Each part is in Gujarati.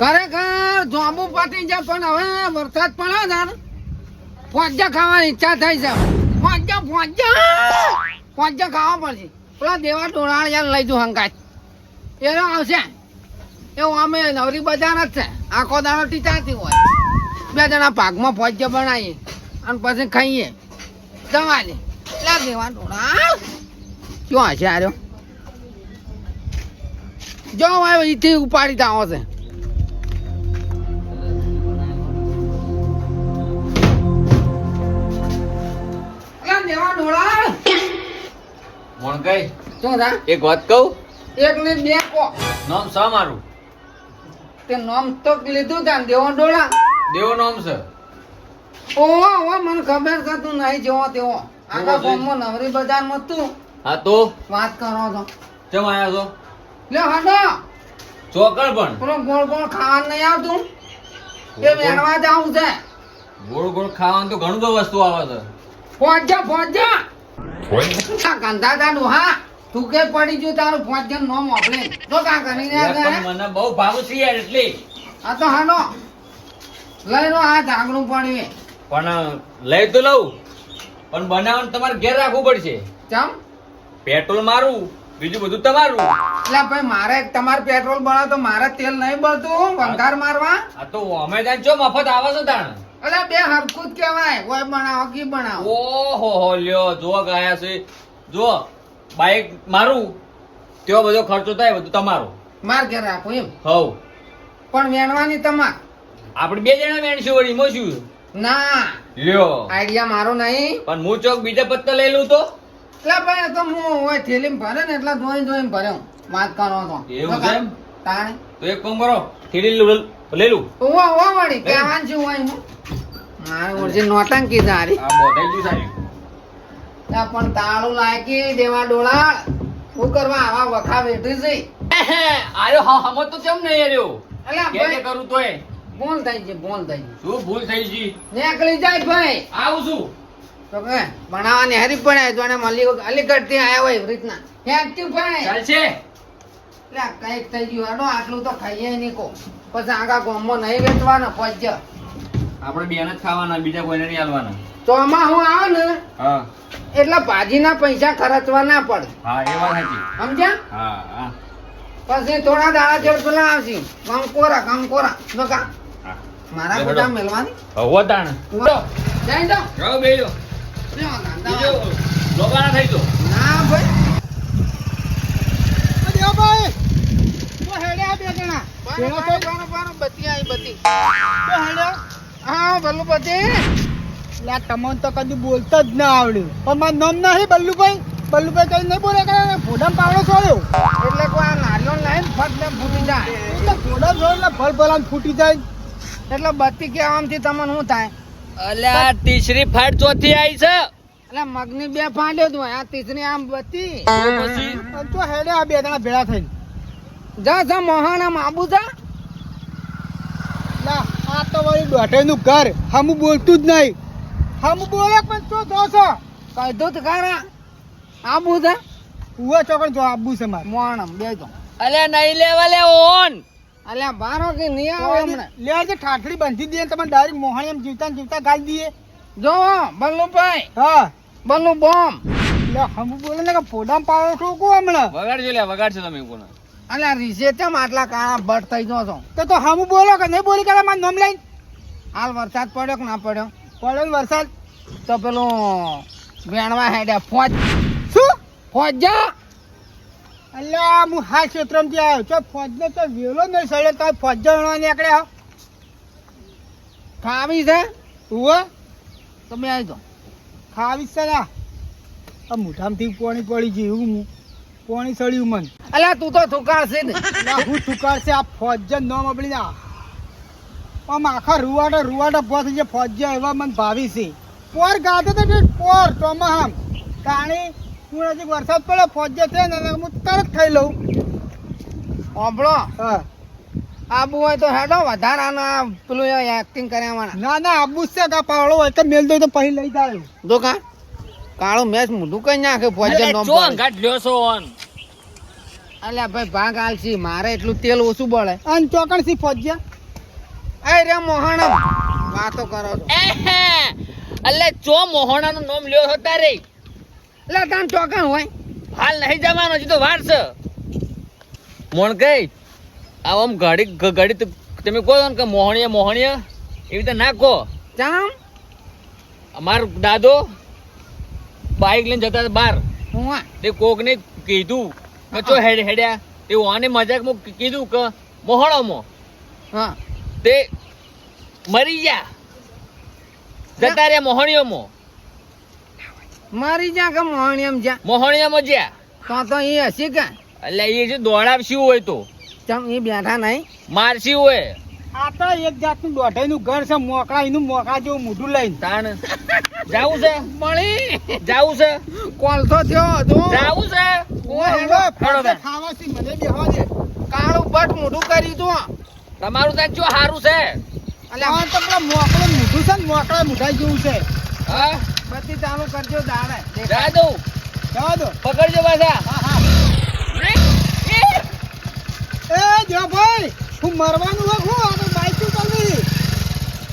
ખરેખર જોબુ પતી જાય પણ હવે વરસાદ પડે ને પોંચા ખાવાની ઈચ્છા થઈ છે. પોંચા ખાવા પડશે. પેલા દેવા ટોળા યાર લઈ જુ હંકાત એનો આવશે એવું અમે નવરી બજાર જ છે. આખો દાડો ટીચાતી હોય. 2 જણા ભાગમાં પોંચા બનાવીએ અને પછી ખાઈએ જવા દે. પેલા દેવા ટોળા ક્યાં હશે આર્યો જો હવે અહીંથી ઉપાડી આવો છે. દેવા ટોળા મોણકાઈ શું થા એક વાત કહું. 1 ને 2 કો નામ શા મારું? તે નામ તો લીધું તા દેવા ટોળા. દેવો નામ છે. ઓહો મને ખબર છે તું નહીં જેવો તેવો. આખા ગામમાં નવરી બજારમાં તું હા તો વાત કરો છો. કેમ આયા છો? લે હાડો ચોકડ પણ પેલો ગોળ ગોળ ખાવાનું નહીં આવતું એ વેણવા જાવું છે. ગોળ ગોળ ખાવાનું તો ઘણું બધું વસ્તુ આવે છે. પહોંચજા ગંધા તાડું હા તું કે પડી ગયું તારું 5 જણ નોમ આપણે તો કા કરી યાર, રહ્યા પણ મને બહુ ભાવું છે યાર એટલે. આ તો હાડો લઈ લો આ ઢાંકણું પડ્યું પણ લઈ તો લઉં પણ બનાવવાનું તમારે ઘેર રાખવું પડશે. ચમ પેટ્રોલ મારું બીજું બધું તમારું. એટલે ભાઈ મારે તમારે પેટ્રોલ બળો તો મારે તેલ નહીં બળતું વંગાર મારવા. આ તો અમે ત્યાં ચો મફત આવે છે તાણ. એટલે બે હરખું જ કહેવાય કોઈ બનાવો કી બનાવો. ઓહો હો લ્યો જો ગયા છે જો બાઈક મારું તેવો બધો ખર્ચો થાય બધું તમારું. માર ઘેર રાખો એમ હવ પણ વેણવાની તમાર આપણે 2 જણા વેણશું વળી એમાં શું? ના લ્યો આઈડિયા મારો નહીં. પણ હું ચોક બીજા પત્તા લઈ લઉં તો એટલે ભાઈ તો હું હોય થેલીમાં ભરે ને એટલે ધોઈ ભર્યો વાત કરો તો એવું છે એમ? તાણે તો એક કામ કરો થેલી લઈ લઉં. ઓવા વળી કહેવાનું શું હોય હું મારે ઓરજી નોટંકી તારી આ બોધાઈ ગયું સાહેબ. પણ તાળું લાયકી દેવા ડોળા શું કરવા આવા વખા વેઠી છે. આયો હા હમો તો કેમ નહીં રહ્યો? અલ્યા કે ભાઈ કરું તોય બોલ થઈ છે બોલ થઈ છે શું ભૂલ થઈ ગઈ? નીકળી જાય ભાઈ આવું છું. તો કે ભણાવવાની હરી પડે તો એને અલીગઢ થી આયા હોય એવી રીતના એક્ટિવ ભાઈ ચાલશે. એટલે કઈક થઈ ગયું હેડો આટલું તો ખાઈએ નહીં કો પછી આગા ગામમાં નહીં વેચવાના પહોંચ્યા આપણે બેન જ ખાવાના બીજા કોઈને નહીં આલવાના. તો આમાં હું આવે ને હા એટલે ભાજીના પૈસા ખર્ચવા ના પડે હા એ વાત સાચી. સમજ્યા. હા હા પછી થોડા દાડા ચડ પેલા આવશે કંકોરા જો કા હા. મારા લે બધા હેડો. મેલવાની હવે તાણ જઈ દો જાઓ બેજો લ્યો ધંધા. બીજો લોબાના થઈ ગયો. ના ભાઈ બત્તી આવી બત્તી હા બલ્લુપતિ તમને તો કદી બોલતા જ ના આવડ્યું પણ મારું નામ નહીં બલ્લુભાઈ કઈ નહીં બોલે કે ફોડામાં પાવડો છોડ્યો એટલે કોઈ આ નારિયેળ લઈને ફટ ને ફૂટી જાય એટલે ફોડા છોડ એટલે ભલ ભલાને ફૂટી જાય એટલે બત્તી કહેવાથી તમને શું થાય અલ્યા તીસરી ફાટ ચોથી આવી છે. એટલે મગની 2 ફાંડ્યો તું આ ત્રીસરી આમ બત્તી પછી અને તો હેડે આ 2 જણા ભેળા થઈને જા મોહાના માબુ જા લા આ તો વળી દોઢેનું ઘર હમું બોલતું જ નહીં હમું બોલે પણ તો દોસો કીધું તો ખરા આબુ જા ઉવા ચોકડ જો આબુ છે મારે મોણમ બે તો અલ્યા નહીં લેવા લે ઓન. અલ્યા બારો કે નહીં આવે હમણાં લે જે ઠાઠડી બાંધી દે તમને ડાયરેક્ટ મોહાણી એમ જીવતા ને જીવતા ગાળી દઈએ જો બલ્લુભાઈ હા બલ્લુ બોમ લે હમું બોલે ને કે ફોડામાં પાવડો ઠોકું હમણાં વગાડજો લે વગાડજો તમે કોને. અલ્યા રીસે ચમ આટલા કાળા ભટ થઈ ગયો છો તો હમું બોલો કે નહીં બોલી કરે મારું નામ લઈને હાલ વરસાદ પડ્યો કે ના પડ્યો પડે ને વરસાદ તો પેલું વેણવા હેડ્યા ફોજ શું જા અલ્યા હું હા ક્ષેત્રમાંથી આવ્યો છો ફોજનો તો વેલો નહીં સડે તો ફોજ જણવા નીકળે હા ખાવી છે ઉવા તમે આવી દો ખાવી છે ને આ મોઢામાંથી પાણી પડી ગયું હું પાણી સળ્યું મન અલ્યા તું તો થુકાશે ને ના હું ચુકાડશે આ ફોજ નામ આપણી ના આમ આખા રૂવાડા પોત છે ફોજ એવા મને ભાવી છે પોર ગાતો તો પોર ટોમા આમ કાણી હું હજી વરસાદ પડે ફોજ છે ને હું તરત ખાઈ લઉં ઓબળો હા આબુ હોય તો હેડો વધારાના પેલું એક્ટિંગ કર્યા વાળા ના આબુ છે કે પાવડો હોય તો મેલ દો તો પછી લઈ જાય જો કા કાળો મેચ મોઢું કઈ નાખે ફોજન નોમ ચો અંગાટ લ્યો છો ઓન. અલ્યા ભાઈ ભાગ આલસી મારે એટલું તેલ ઓછું બળે અને ચોકણ સી ફોજ્યા એ રે મોહણમ વાતો કરો છો એટલે ચો મોહણાનું નામ લ્યો છો તારે એટલે તાન ચોકણ હોય હાલ નહીં જવાનો હજી તો વાર છે મોણ કઈ આમ ઘડી તમે કહો ને કે મોહણીય એવી રીતે ના કહો જામ અમાર દાદો બાઈક લઈને જતા હતા બહાર હું તે કોકને કીધું કે ચો હેડ્યા તે આને મજાકમાં કીધું કે મોહણામાં હા તે મરી ગયા જતા રહ્યા મોહણીઓમાં મારી જ્યાં કે મોહણિયમ જ્યાં મોહણીયામાં જ્યાં તો એ હસી કે એટલે એ જે દોડાવશું હોય તો ચમ એ બેઠા નહીં મારસી હોય આ તો એક જાતનું દોઢાઈનું ઘર છે મોકળા એનું મોકળા જેવું મોઢું લઈને તાણ જાવું છે મળી જાવું છે કોલસો થયો હતું જાવું છે ખાવાથી મને બેહવા દે કાળું બટ મોઢું કર્યું તું તમારું ત્યાં જો સારું છે અલ્યા તો પેલા મોકળું મોઢું છે ને મોકળા મોઢા જેવું છે હા બત્તી ચાલુ કરજો દાડે જા દઉં જવા દો પકડજો પાછા હા હા એ જો ભાઈ હું મરવાનું હોય હું આ તો બાઈક થી ચાલવી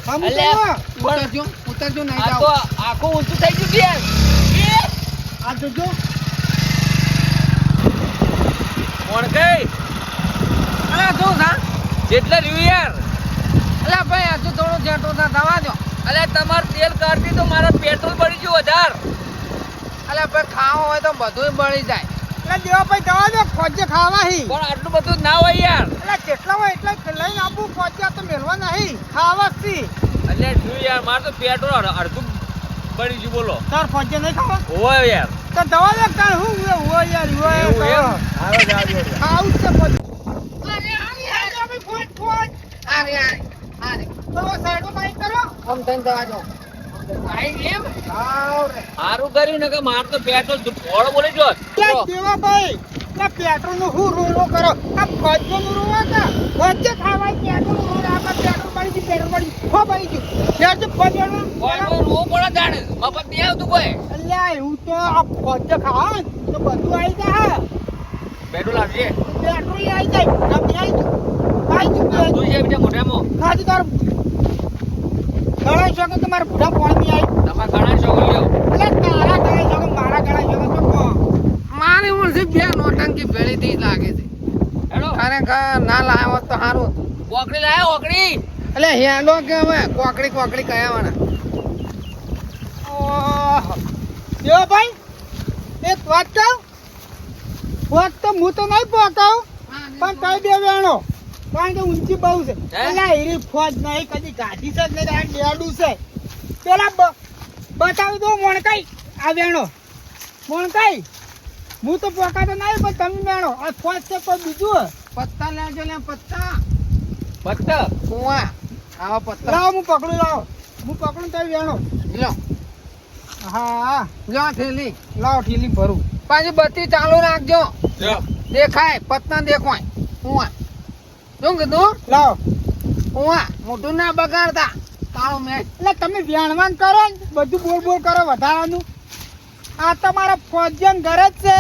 હમ અલ્યા, ઉતરજો ઉતરજો નહીં આ જાઓ તો આખું ઊંચું થઈ ગયું યાર આ જોજો કોણ કઈ અલા શું થા જેટલા રહ્યું યાર અલા ભાઈ હજુ થોડું જેટલું થા દવા દો અલે તમારે તેલ કાઢતી તો મારા પેટ્રોલ પડી ગયું વધાર અલા ભાઈ ખાવો હોય તો બધું બળી જાય એટલે દેવા ભાઈ જવા દો ખોજે ખાવા હી પણ આટલું બધું ના હોય યાર એટલે જેટલા હોય એટલા લઈને આપું ખોજે તો મેળવા નહીં ખાવા સી એટલે શું યાર મારે તો પેટ્રોલ અડધું પડી ગયું બોલો તાર ખોજે નહીં ખાવા હોય યાર તો દવા દે તાર હું હોય યાર હોય એવું એમ? આવો જાજો ખાવું છે ખોજે આરે આરે તો સાઈડમાં બાઈક કરો આમ થઈને દવા દો આઈ એમ આવ રે સારું કર્યું ને કે મારે તો પેટ્રોલ ફોડો બોલી જો દેવા ભાઈ ના પેટ્રોલ નું હું રોલો કરો આ ખોજે નું રોવા કા ખોજે ખાવા પેટ્રોલ નું રોલ આપા પેટ્રોલ પડી ગયું હો પડી ગયું પેટ્રોલ ખોજે નું રો પડે દાડે મફત નહીં આવતું કોઈ અલ્યા એવું તો આ ખોજે ખાવા તો બધું આવી જાય પેટ્રોલ આવશે પેટ્રોલ આવી જાય તમે આવી જાય તું છે બીજા મોઢામાં ખાજી તાર ઘણા શોખ તમારે ભૂડા પાણી આવી તમારે ઘણા શોખ લ્યો એટલે તારા ઘણા શોખ મારા ઘણા શોખ શું મારી ઉલથી બે નોટંકી ભેળી થી લાગે છે હેડો ખરેખર ના લાવ્યો હોત તો સારું હતું ઓકડી લાયો ઓકડી એટલે હેલો કે હવે કોકડી કયા વાળા ઓહ દેવા ભાઈ એક વાત કહું વાત તો હું તો નહીં પહોંચાવું પણ કઈ બે વેણો કારણ કે ઊંચી બહુ છે એટલે એરી ફોજ નહીં કદી ગાડી છે એટલે આ ડેડું છે પેલા બતાવી દો મોણકાઈ આ વેણો મોણકાઈ હું તો પોકાતો નહીં પણ તમે વેણો આ ફોજ છે કોઈ બીજું પત્તા લેજો લે પત્તા ફક્ત કુવા આવા પત્તા લાવો હું પકડું લાવો હું પકડું તો વેણો લો હા લો થેલી લાવો ઠીલી ભરું પાછી બત્તી ચાલુ રાખજો દેખાય પત્તા દેખાય કુવા શું કીધું લાવો કુવા મોઢું ના બગાડતા કાળો મેચ એટલે તમે વ્યાણવાન કરો ને બધું બોલ બોલ કરો વધારાનું આ તમારા ફોજન ઘર જ છે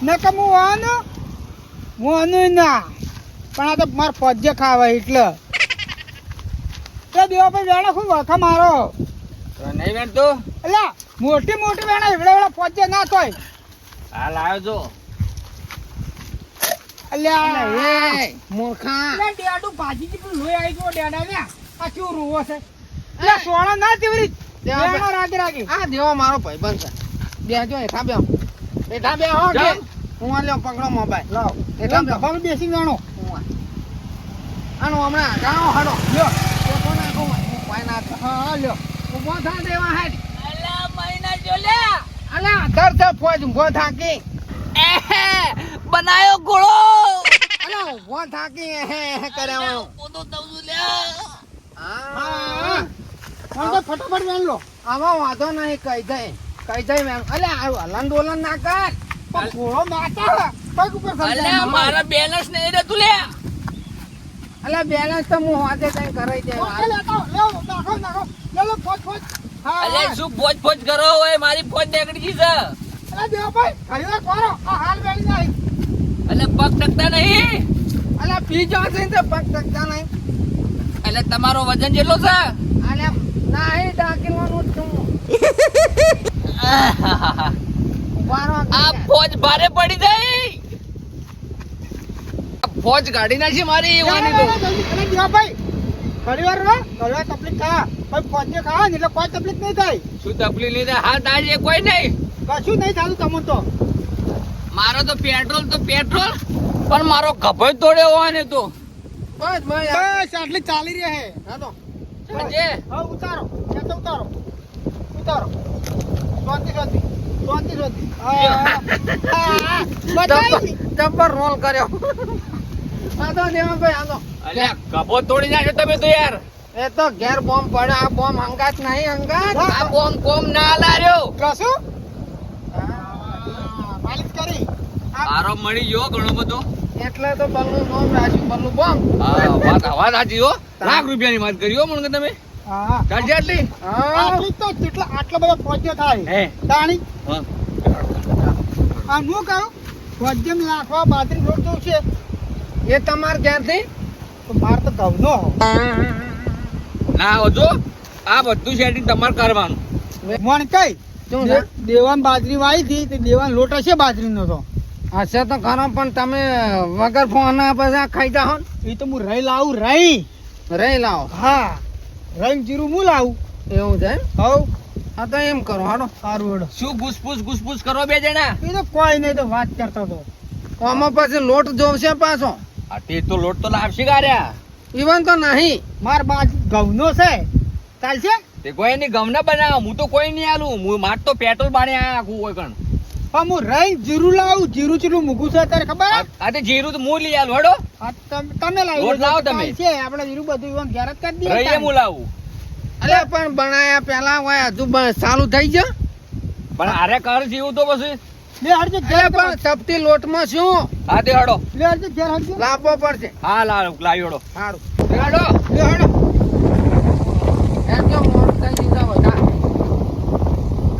નકે હું વાનું ના પણ આ તો મારા ફોજે ખાવા એટલે તે દેવા પર વેણા ખૂબ વખા મારો નહીં વેણતો એટલે મોટી મોટી વેણા એવડા એવડા ફોજે ના થાય હા લાવ્યો જો અલ્યા એ મૂર્ખા ડેડું ભાજી જેટલું લોહી આવી ગયો ડેડા ને આ શું રૂવો છે એટલે સોળા ના તેવડી વેણો રાગે રાગે આ દેવો મારો ભાઈબંધ છે બેજો હેઠા બે હેઠા બે હો કે હું લ્યો પકડો મોબાઈલ લાવ હેઠા બે એટલે બેસી વેણો આનો હમણાં ગાણો હાડો લ્યો એ કોને કહું હું કોઈ ના હા લ્યો ઉભો થા દેવા હેડ અલા મહિના જો લે અલા દર દર ફોજ ઉભો થાકી બનાયો ગોળો અલા ઉભો થાકી હે કર્યા પોતો તવજુ લે હા ફોન ફટાફટ વેણ લો આમાં વાંધો નહીં કઈ જાય મેમ અલા હલન ડોલન ના કર પણ ઘોડો નાતા પગ ઉપર અલ્યા મારા બેલેન્સ નહીં રહેતું લે અલા બેલેન્સ તો હું હાથે કઈ કરાઈ દે નાખો નાખો લો ફોજ હા અલ્યા શું ફોજ ફોજ કરો હોય મારી ફોજ નીકળી ગઈ છે અરે દેવા ભાઈ ઘણીવાર કોરો આ હાલ વેણી નહીં અલ્યા પગ ટકતા નહીં અલા પી જાશે તો પગ ટકતા નહીં એટલે તમારો વજન કેટલો છે? અને નહીં ડાકેલવાનું જ છું ઉભારો આ ફોજ ભારે પડી જાય. આ ફોજ કાઢી નાખી મારી વાની તો. જલ્દી દેવાભાઈ ઘડીવાર રહો ઘડીવાર તકલીફ થા પણ ફોજને ખાવા ને એટલે કોઈ તકલીફ નહીં થાય શું તકલીફ લીધે હાથ આજે કોઈ નહીં. કશું નહીં થતું તમને તો મારો તો પેટ્રોલ પણ મારો કભો તોડ્યો હોય ને તો. બસ ભાઈ બસ આટલી ચાલી રહી હે હા તો સમજે? હા ઉતારો ત્યાં તો ઉતારો શાંતિ બતાવી જબ્બર રોલ કર્યો આ તો દેવાભાઈ આ તો અલ્યા કભો તોડી નાખ્યો તમે તો યાર. એ તો ઘેર બોમ્બ પડે આ બોમ્બ હંગાત નહીં હંગાત આ બોમ કોમ ના લાર્યો. કશું માલિશ કરી મારો મળી ગયો ઘણો બધો. એટલે તો બલ્લું નોમ રાખ્યું બલ્લું બોમ્બ હા વાત સાચી હો. લાખ રૂપિયાની વાત કરી હો મને તમે. હા ચાલશે આટલી? હા આટલી તો આટલો બધો ફોજ્યો થાય હે તાણી હા. આ હું કહું ફોજ્યમ નાખવા બાજરી રોટ દઉં છે એ તમાર ક્યાંથી તો માર તો ઘઉંનો ના હોજો આ બધું સેટિંગ તમારે કરવાનું. મણ કઈ શું છે દેવાન બાજરી વાળી હતી તે દેવાન લોટ હશે બાજરીનો તો હશે તો ખરો પણ તમે વગર ફોન પછી ખાઈ જાઓ ને. એ તો હું રહી લાવું રહી રહી લાવો હા રહી જીરું હું લાવું એવું છે એમ? હવ હા તો એમ કરો હાડો સારું હેડો શું ઘૂસપૂસ કરો બે જણા? એ તો કોઈ નહીં તો વાત કરતો તો આમાં પછી લોટ જોવશે પાછો આ તે તો લોટ તો લાવશે ગાર્યા. ઈવન તો નહીં માર બાજ ઘઉંનો છે ચાલશે તે કોઈ ની ગમના બનાવ હું તો કોઈ નહીં આલું. હું માર તો પેટ્રોલ બાણે આખું હોય કણ. પણ હું રહી જીરું લાવું જીરું ચેટલું મૂકું છે અત્યારે ખબર હે? આ તે જીરું તો હું લઈ આલું હેડો. આ તમે લાવી લોટ લાવો તમે. છે આપણે જીરું બધું ઈવન ઘેર જ કરી દઈએ રહીએ હું લાવું. અરે પણ બનાયા પેલા હોય હજુ ચાલુ થઈ ગયો પણ આરે કર જીવું તો પછી. લે હરજે અરે ઘેર પણ ચપટી લોટમાં શું હા તે હડો. લે હરજે ઘેર હરજે લાવવો પડશે હા લાવી હડો. સારું તે હડો. લે હરડો એમ જો મોડું થઈ દીધા બધા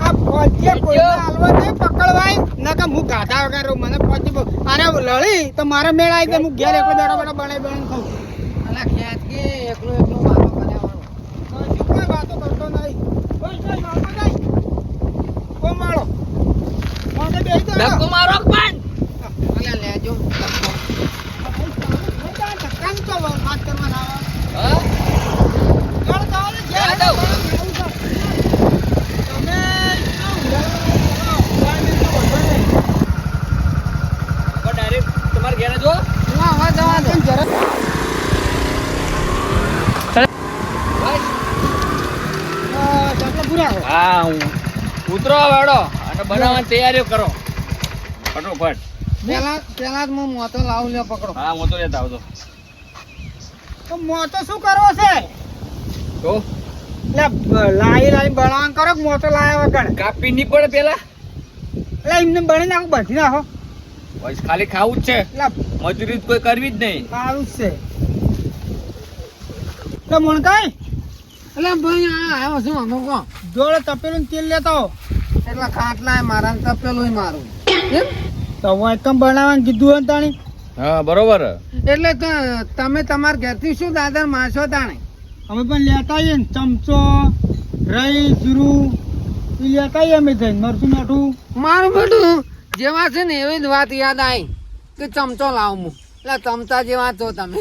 આ ફોજે કોઈને હાલવા નહીં પકડવાય નકર હું ગાધા વગર રહું. મને ફોજે આરે લડી તો મારા મેળ આવી જાય હું ઘેર એકલો દાડો બેડો બનાવી ખાઉં અલા ખેંચ કે એકલું મારો બનાવવાનું કશું કોઈ વાતો કરતો નહીં કોઈ મારો નહીં કોઈ મારો મને બેસી તો ધક્કો મારો પણ. અલા લેજો ધક્કા તો વાત કરવાના હા? ઘર તો આવે ઘેર જા દઉં. તમે પણ ડાયરેક્ટ તમારે ઘેર જો. હું આવા જવા દો જરા બસ. ચાલો પૂરા હા હું ઉતરો હવે હડો અને બનાવવાની તૈયારીઓ કરો ફટોફટ. પેલા જ હું મોતો લાવું લ્યો પકડો હા હું તો લેતા આવજો. તો મોટો શું કરવો છે તો એટલે લાઈ બનાવવાનું કરો કે મોટો લાયા વગર કાપી નહીં પડે પેલા. એટલે એમને બની નાખો બધી નાખો બસ ખાલી ખાવું જ છે. એટલે મજૂરી તો કોઈ કરવી જ નહીં. સારું જ છે એટલે મણકાઈ એટલે ભાઈ આ આવ્યો શું અમુક જોડે તપેલું ને તેલ લેતો આવો. એટલે ખાટલા મારા ને તપેલું મારું એમ તો હું એકદમ બનાવવાનું કીધું હોય ને તાણી હા બરોબર. એટલે તમે તમારા ઘરથી શું દાદા મારશો તાણે અમે પણ લેતા આવીએ ને ચમચો રહી જીરું એ લેતા આવીએ અમે થઈને મરચું નાઠું મારું બેટું જેવા છે ને એવી જ વાત યાદ આવી કે ચમચો લાવું હું એટલે ચમચા જેવા છો તમે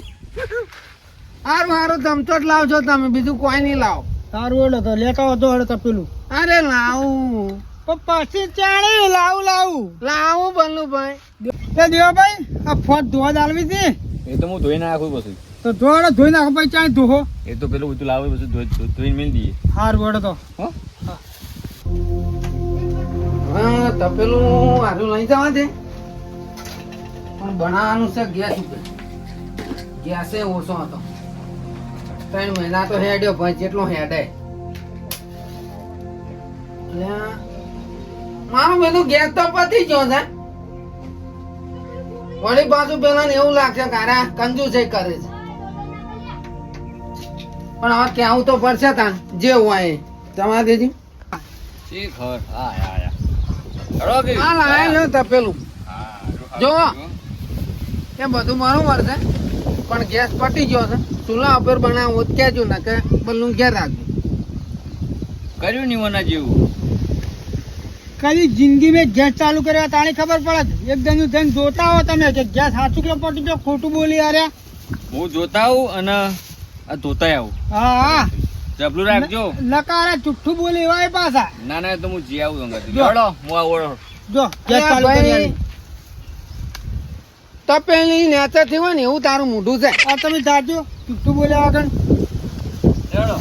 સારું સારું ચમચો જ લાવજો તમે બીજું કોઈ નહીં લાવો સારું હેડો તો લેતા આવો તો હેડો તપેલું અરે લાવું પણ પછી ચાણી લાવું લાવું બલ્લુભાઈ એ દેવાભાઈ આ ફોટ ધોવા ચાલવી હતી એ તો હું ધોઈ નાખું પછી. તો ધોવાડો ધોઈ નાખો પછી ચાણી ધોહો એ તો પેલું બધું લાવે પછી ધોઈને મિલ દઈએ. સારું હેડો તો હો હા તપેલું હારું લઈ જવા દે પણ બનાવવાનું છે ગેસ ઉપર ગેસે ઓછો હતો 3 મહિના તો હેડ્યો ભાઈ જેટલો હેડે મારું બધું ગેસ તો પતી ગયો છે વળી પાછું પેલા ને એવું લાગશે કે અરે કંજૂસી કરે છે પણ હવે કેવું તો પડશે તાન જે હોય એ. જવા દેજી શી ખબર. હા યા હડો કે આ લાયા લ્યો તપેલું હા જો. એ બધું બરોબર છે પણ ગેસ પટી ગયો છે ચૂલા ઉપર બનાવો તો કહેજો ને કે બલ્લું ઘેર રાખજો. કર્યું નહીં ઓના જેવું. કદી જિંદગી મેં ગેસ ચાલુ કર્યા તાણી ખબર પડે. એક જણ જઈને જોતા હો તમે કે ગેસ સાચું કે પટી જો ખોટું બોલી આરે. હું જોતા આવું અને આ ધોતા આવું. હા હા જબલું રાખજો. નકારા જુઠ્ઠું બોલી એવા પાછા. ના ના, તો હું જી આવું અંગાથી. જો. જોડો હું આવું. જો ગેસ ચાલુ કરી તપેલી નેચરથી હોય ને એવું તારું મોઢું છે. આ તમે જાજો જુઠ્ઠું બોલ્યા આગળ. જોડો.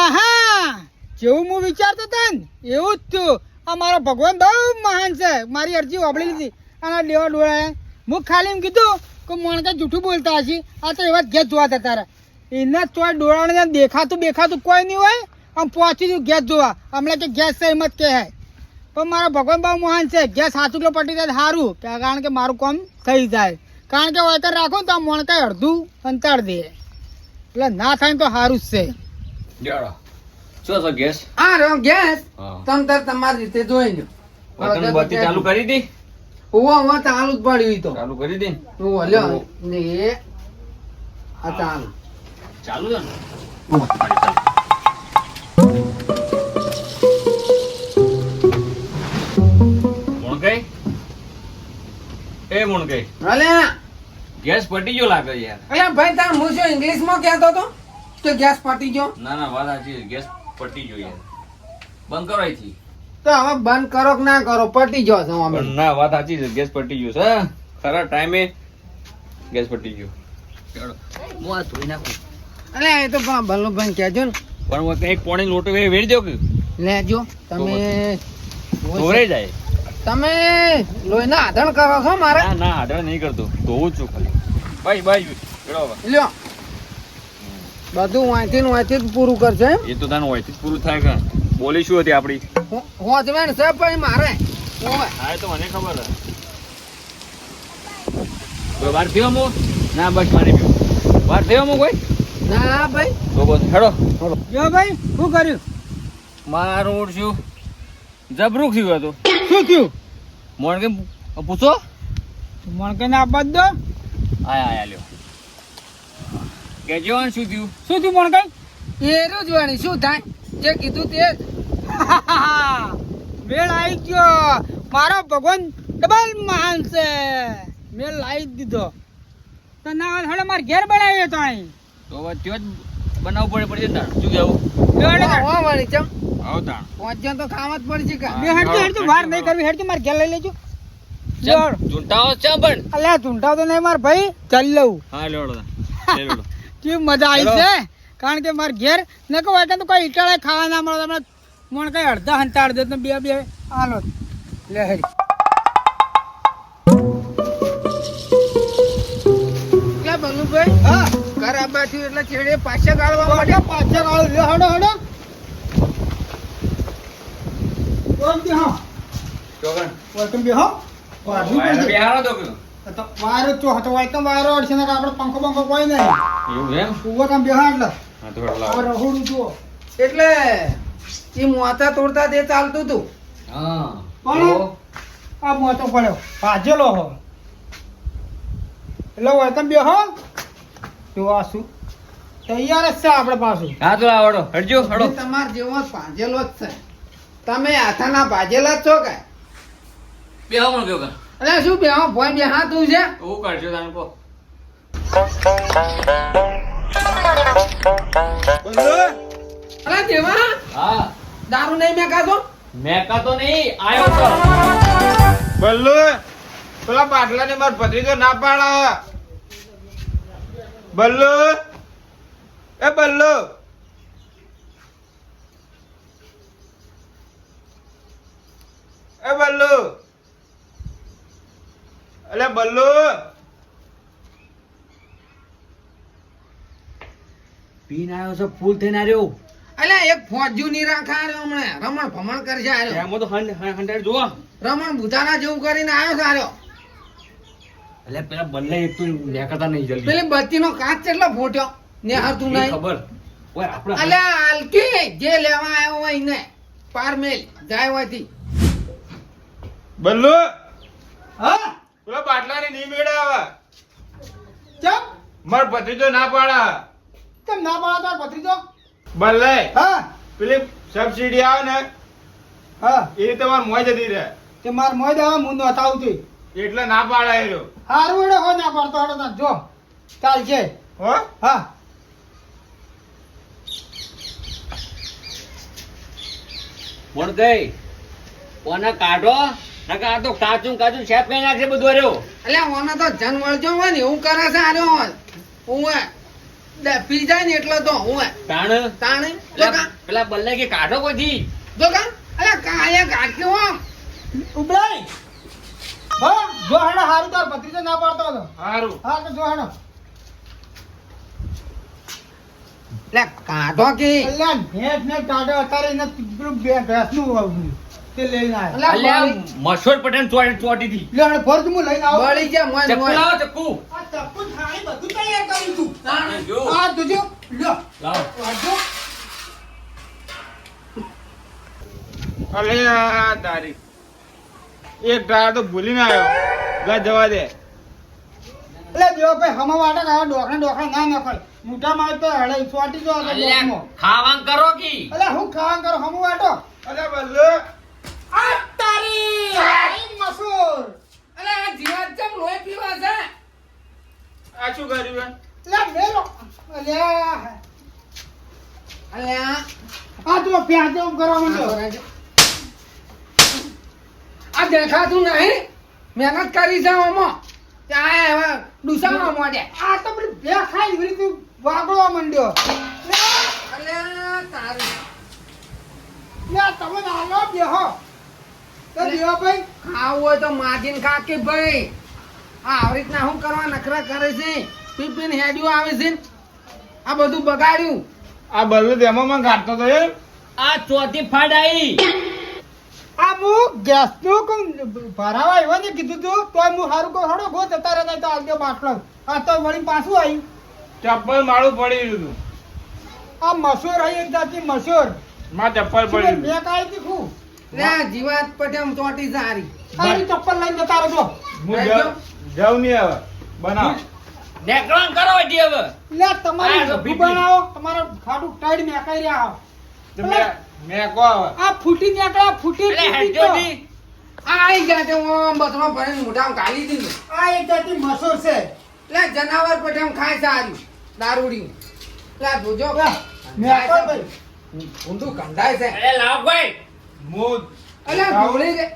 આહા જેવું હું વિચારતો હતો ને એવું જ થયું. આ મારો ભગવાન બહુ મહાન છે. મારી અરજી વાપરી લીધી અને દેવા ડોળા હું ખાલી એમ કીધું કે મોણકા જૂઠું બોલતા હશે. આ તો એવા જ ગેસ જોવા હતા તારા. એના તો ડોળાને દેખાતું કોઈ નહીં હોય. આમ પહોંચી ગયું ગેસ જોવા. હમણાં કે ગેસ છે એમ જ કહેવાય. પણ મારો ભગવાન બહુ મહાન છે. ગેસ સાચું કિલો પટી જાય સારું કારણ કે મારું કામ થઈ જાય. કારણ કે વળતર રાખો ને તો આ મોણકા અડધું અંતર દે એટલે ના થાય ને તો સારું જ છે. જોડો. શું છે ગેસ? આ રહ્યો ગેસ. હા. તમ તાર તમારી રીતે જોઈ લો. તમે બત્તી ચાલુ કરી દી? ઓવા ચાલુ જ પડ્યું ઈ તો. ચાલુ કરી દી. ઓવા લ્યો ને એ આ ચાલુ. ચાલુ છે ને? મુણકાઈ? એ મુણકાઈ, ભલે ગેસ પટી ગયો લાગે યાર. અલ્યા ભાઈ તાર હું શું ઇંગ્લિશમાં કહેતો તો કે ગેસ પટી ગયો. ના ના, વાત સાચી છે. ગેસ પટી ગયો યાર. બંધ કરો અહીંથી. તો હવે બંધ કરો કે ના કરો પટી ગયો છે અમે. પણ ના, વાત સાચી છે. ગેસ પટી ગયો છે. ખરા ટાઈમે ગેસ પટી ગયો. ચાલો હું આ ધોઈ નાખું. અલ્યા એ તો ભલો ભાઈ કહેજો ને. પણ હું કંઈક પોણી લોટો વેડી દો કે લેજો તમે ધોરાઈ જાય. તમે લોહીના આધણ કરો છો મારે. ના ના, આડળ નહીં કરતો. ધોવું જ છું ખાલી. Bye bye. ચડો હવે. લ્યો બધું વાંચી ને વાંચી જ પૂરું કરશે એમ. એ તો તાનું હોય જ પૂરું થાય કે બોલી શું હતી આપડી? હોજવેણ છે ભાઈ મારે. ઓવે. હા, એ તો મને ખબર છે. કોઈ વાર થયો મો? ના બસ મારે પીવું. વાર થયો મો કોઈ? ના ભાઈ તો બસ હેડો. જો ભાઈ શું કર્યું? મારું શું જબરું થયું હતું. શું થયું? મોણ કે પૂછો. મણકે ના આપવા જ દો. આયા આયા લ્યો. કેજો ને શું થયું? શું થયું મણકે? એ રોજવાણી શું થાય જે કીધું તે જ. મેળ આવી ગયો. મારો ભગવાન ડબલ મહાન છે. મેળ લાવી જ દીધો. તો ના હોય હળે મારે ઘેર બનાવ્યો તો અહીં. તો હવે ત્યો જ બનાવવું પડે તાણ. શું કેવું? હો વળી ચમ આવો તાણ. પહોંચ્યા તો ખાવા જ પડશે કા. બે હેડજો વાર નહીં કરવી. હેડજો મારે ઘેર લઈ લેજો. ચમ ચૂંટાવો ચમ પણ. અલ્યા ચૂંટાવ તો નહીં માર ભાઈ. ચાલ લઉં. હા લેવડો. લેવડો. કેવી મજા આવી છે. કારણ કે મારે ઘેર ન કહો હોય તો કોઈ ઈટાળે ખાવા ના મળે. તમને મોણ કઈ અડધા હંતાડ દે તો બે હાલો લે હેડી. એટલે બલુભાઈ હા ઘર આબા થયું એટલે છેડે પાછા ગાળવા માટે પાછળ આવો લે હડો હડો. કોમ કે હા ચોગન. વેલકમ બે હો. વાજુ પડશે. બેહારો તો કે. તો વાયરો ચો હતો વેલકમ વાયરો અડશે ને આપણે પંખો બંખો કોઈ નહીં. એવું એમ? ઉભો કામ બેહા એટલે હા તો હેડો લાવો. હવે રહોડું જુઓ. એટલે એ મોતા તોડતા તે ચાલતું હતું. હા. પણ આ મોટો પડ્યો ભાજેલો હો એટલે વેલકમ બે હો. જોવા શું તૈયાર જ છે આપણે પાછું. હા તો આવડો. હટજો હડો. એ તમાર જેવો જ ભાજેલો જ છે. તમે હાથાના ભાજેલા જ છો કે? બેહો પણ કેવો કર. એટલે શું બે ભોય બે હા તું છે. હું કરજો તાન કો. અરે દેવા હા. દારૂ નહીં મેં ખાધો. મેકા તો નહીં આયો તો. બલ્લુ પેલા બાટલા ને માર ભત્રીજો ના પાડા. બલ્લુ એ બલ્લુ એ બલ્લુ અલે બલ્લુ પીન આવ્યો છે ફૂલ થઈને આવ્યો. એટલે એક ફોજ્યું ની રાખા રહ્યો હમણાં રમણ ભમણ કરશે આર્યો. એમાં તો હંડ્રેડ જોવા. રમણ બુધાના જેવું કરીને આવ્યો છે આર્યો. એટલે પેલા બલ્લે એક તો લેકતા નહીં જલ્દી. પેલી બત્તીનો કાચ કેટલો ફોટ્યો નેહારતું એ નહીં. ખબર. ઓય આપણે અલ્યા આલકી જે લેવા આવ્યો હોય ને પાર મેલ જાય હોયથી. બલ્લુ હા પેલા બાટલા ને નહીં મેળાવા. ચમ માર ભત્રીજો ના પાડે કેમ ના પાડો તાર ભત્રીજો? બલ્લે હા પેલી સબસિડી આવે ને હા એ રીતે માર મોય જતી રહે તે માર મોય દેવા હું નોતાવું છું. એટલે ના પાડે એ રહ્યો. હારું એડો હો ના પાડતો હડો તાર જો ચાલશે. હો હા મોણ ગઈ કોને કાઢો નકર આ તો કાચું કાચું શેપ કઈ નાખશે બધું રહ્યો. એટલે ઓને તો જન મળજો હોય ને એવું કરે છે આર્યો હું પી જાય ને એટલે તો હું તાણ તાણે પેલા બલ્લે કે કાઢો કોઈથી જો કા અરે કાયા કાઢ્યો આમ ઉબલાઈ હા જો હડો હારું તાર ભત્રીજો ના પાડતો હતો. સારું હા તો જો હડો લે કાઢો કે કલ્યાણ ભેંસ ને ટાઢો અત્યારે એને પેલું ભેંસનું વાવ્યું. તે લઈને આવ્યો. અલા, અલ્યા મશોર પટેલ ચોટી હતી. લે હડો ફોર તું લઈને આવો. બળી ગયા મોય ચક્કુ મોય લાવો ચક્કુ. આ ચપ્પુ થાળી બધું તૈયાર કર્યું તું. જો આ જોજો લ્યો લાવો. વાંચો. અલે આ તારી એક ટાયર તો ભૂલીને આવ્યો લા જવા દે એટલે જો ભાઈ હમા વાટા ખાવા ડોખા ના નખાય. મોટા માં તો હળે સોટી જો આ અલ્યા ડોકમાં. ખાવાં કરો કી એટલે હું ખાવા કરો હમો વાટો. અલે બલ્લુ આ તારી હાઈ મસૂર. અલે આ જીવાત ચમ લોહી પીવા છે આ શું કર્યું લે મેલો. અલ્યા અલે આ આ તો પ્યાજ જેવું કરવા માંડ્યો. આ દેખાતું નહીં મહેનત કરી છે ઓમાં ત્યાં હવે ડુસામાં મોડે આ તો બધી બે ખાઈ વળી તું વાગળવા માંડ્યો. અલે તારી લે તમે નાનો બેહો. તો બેહો ભાઈ. ખાવું હોય તો માજીને ખા કે ભાઈ આ આવી રીતના શું કરવા નખરા કરે છે પીપીન હેડ્યું આવે છે ને આ બધું બગાડ્યું આ બલ્લુ તેમાં મને કાઢતો તો એ આ ચોથી ફાડ આઈ. આ હું ગેસનું કોણ ભરાવા આવ્યો ને કીધું તું તોય હું સારું કહું હડો ગો જતા રહેતા તો આગળ બાટલો. આ તો વળી પાછું આવ્યું. ચપ્પલ મારું પડી રહ્યું હતું આ મસૂર આવી એક જાતની મસૂર. માં ચપ્પલ પડી મેં રહ્યું કાંઈ દીખું. લે જીવાત પટેમ ચોટી સારી તારી ચપ્પલ લઈને જતા રહેજો. હું જાઉં નહીં હવે બનાવ નેકળાં કરો હજી હવે. લે તમારી આ તો રઘુ બીપી. બનાવો તમારા ખાટું ટાઈડ મેકાઈ રહ્યા હો. તો મેં કહો હવે આ ફૂટી નીકળ્યા ફૂટી એટલે ફૂટી હેડજો તો. જી. આ આવી ગયા તે ઓમ બસમાં ભરીને મોઢામાં કાઢી દીધું આ એક જાતની મસૂર છે. લે જનાવર પટેમ ખાય સારી દારૂડિયું લે જોજો લે, મેકો ભાઈ. ઊંધું કંધાય છે અરે લાવ ભાઈ. હું અલે ઢોળી રે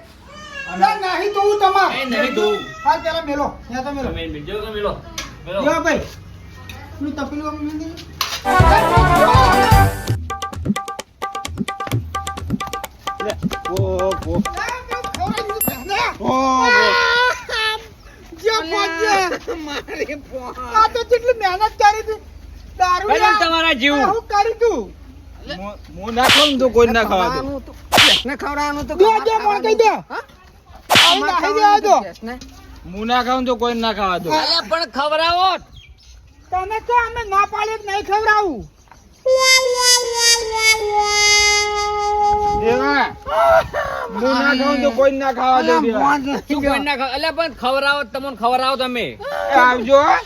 ના નહીં તો હું તમાર. એ નહીં તો હું. હા પેલા મેલો ત્યાં તો મેલો. તમે બીજો તો મિલો મિલો. જો ભાઈ પેલું તપેલું આમ મેલી દે. ઓ ઓ ઓ મારી પોહ આ તો જેટલી મહેનત કરી હતી દારૂ ભાઈ તમારા જીવ. હું કરી તું હું ના ખાઉં તો કોઈ ના ખાવા દે ખવડાવવાનું તો ભેંસને ખવડાવવાનું તો દે, દે, મને કહી દે. હા? આઈ અમારે નાખી દેવા દો. ભેંસને. હું ના ખાઉં તો કોઈ ના ખાવા દો અલ્યા પણ ખવડાવો. તને તો અમે ના પાડીએ કે નહીં ખવડાવું. એવા હું ના ખાઉં તો કોઈ ના ખાવા દે અલા, મોજ શું નથી કોઈ ના ખાવ. અલ્યા પણ ખવડાવો તમને ખવડાવો તમે. આવજો એ